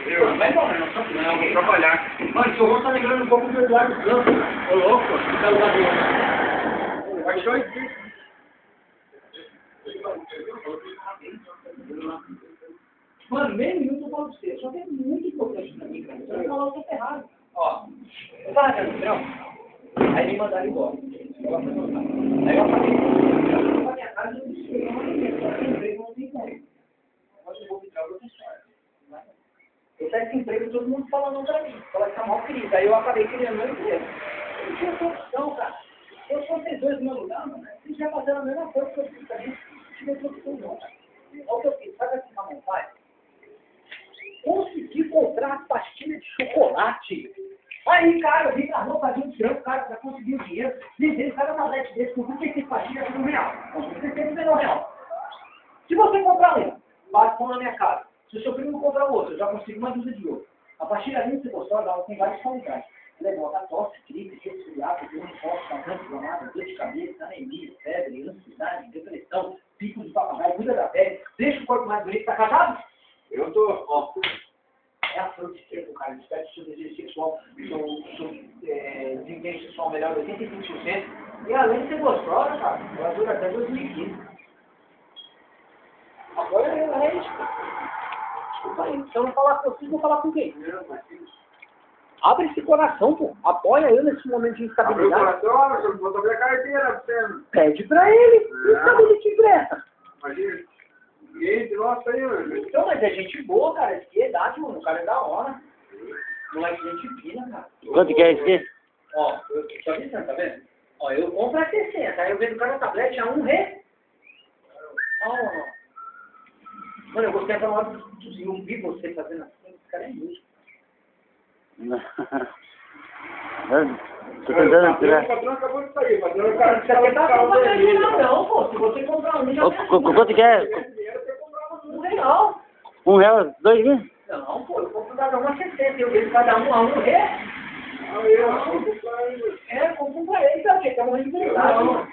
Não vai embora, não. Não, vou trabalhar. Mano, o seu Ron tá lembrando um pouco do Eduardo Campos. Ô, louco, tá lá do... Vai show isso. Mano, meio minuto eu falo pra você. Só que é muito importante pra mim, cara. Você vai falar o que é errado. Ó, eu tava não. Aí me mandaram embora. Aí eu falei, na minha casa eu não sei, não tem como. Mas eu vou ficar outra história. Eu saí desse emprego, todo mundo falando pra mim. Fala que tá mal querido. Aí eu acabei criando meu emprego. Eu não tinha profissão, cara. Eu sou vocês dois no meu lugar, mano. Vocês já fazendo a mesma coisa que eu fiz também. Não tive profissão, não, cara. Olha o que eu fiz. Sabe assim, Ramon, pai? Consegui comprar pastilha de chocolate. Aí, cara, eu vim na rua fazer um trampo, cara, pra conseguir o dinheiro. Liguei, cara, na net desse, por que esse pastilha é R$1? Não, você tem R$1. Se você comprar um, bate na minha casa. Se o seu primo comprar outro, eu já consigo uma dúzia de outro. A pastilha ali, você gostou, ela tem várias qualidades. Ela é boa, tosse, gripe, resfriado, dor no foco, causante, inflamada, dor de cabeça, anemia, febre, ansiedade, depressão, pico de papagaio, cuida da pele, deixa o corpo mais bonito. Tá casado? Eu tô, ó. É a flor de tempo, cara. Desperte seu desejo sexual, seu desempenho sexual melhor 85%. E além de ser gostosa, cara, ela dura até 2015. Agora é isso. Desculpa aí. Se eu não falar com vocês, vou falar com quem? Abre esse coração, pô. Apoia eu nesse momento de instabilidade. Abre o coração, eu vou abrir a carteira, você. Pede pra ele. Não sabe ele te empresta. Imagina. Gente, nossa aí, mano. Então, mas é gente boa, cara. É de idade, mano. O cara é da hora. Moleque gente fina, cara. Quanto que é esse aqui? Ó, eu tô avisando, tá vendo? Ó, eu compro a 60. Aí eu vendo o cara na tablete a R$1. Ó. Mano, eu gostei da hora de eu vi você fazendo assim. Esse cara é músico. Tô tentando tirar. O patrão acabou de sair, mas o Cara, isso aqui tá com não, pô. Se você comprar um, já Quanto que é? R$1. R$1, 2 mil? Não, pô, eu compro cada um a 60. Eu vejo cada um a R$1. Compro pra ele, sabe? Porque tá morrendo de verdade.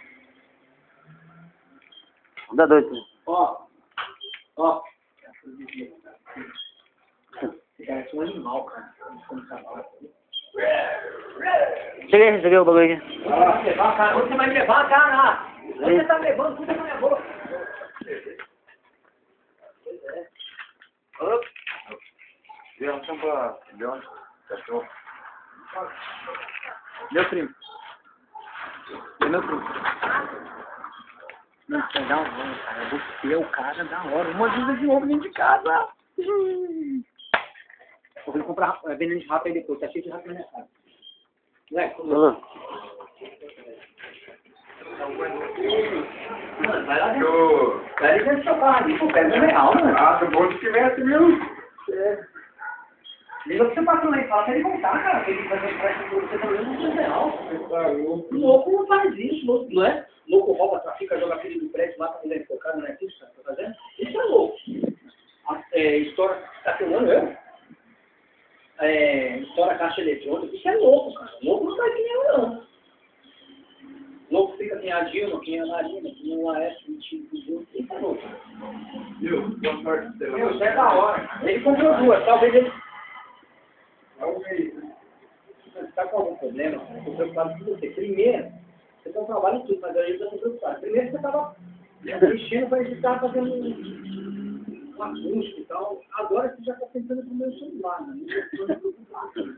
Dá 2. Ó. Você parece um animal, cara. Cheguei, o bagulho aqui. Onde você vai me levar, cara? Onde você tá me levando? Tudo na minha boca. Deu pra... Deu onde? Cachorro. Meu primo. É meu primo. Não, você dá um nome, cara. Você é o cara da hora. Uma dúvida de ovo dentro de casa. Eu vou comprar veneno de rato aí depois. Tá cheio de rato na minha casa. Moleque, Falou. mano, vai lá dentro. Vai ali dentro do seu carro ali. Pô, pega R$1, mano. Ah, tô bom se tivesse, viu? Liga pro seu patrão aí. Fala pra ele voltar, cara. Pra ele fazer empréstimo pra você também não R$1. Tá louco. Louco não faz isso, louco, não é? Louco rouba, trafica, joga filho do prédio, mata a mulher enfocada, não é isso que você tá fazendo? Isso é louco. Estoura, tá filmando eu? Estoura caixa eletrônica, isso é louco, cara. Louco não faz que nem eu, não. Louco fica que nem a Dilma, que nem a Marina, que nem o Aécio, isso é louco. Viu? Boa sorte. Meu, isso é da hora. Ele comprou duas, talvez ele... Você tá com algum problema, cara? Eu tô preocupado com você. Primeiro, você tem um trabalho em tudo, mas aí eu tô preocupado. Primeiro, você tava mexendo pra gente estar fazendo um acústico e tal. Agora você já tá pensando no meu celular, né? Eu tô preocupado.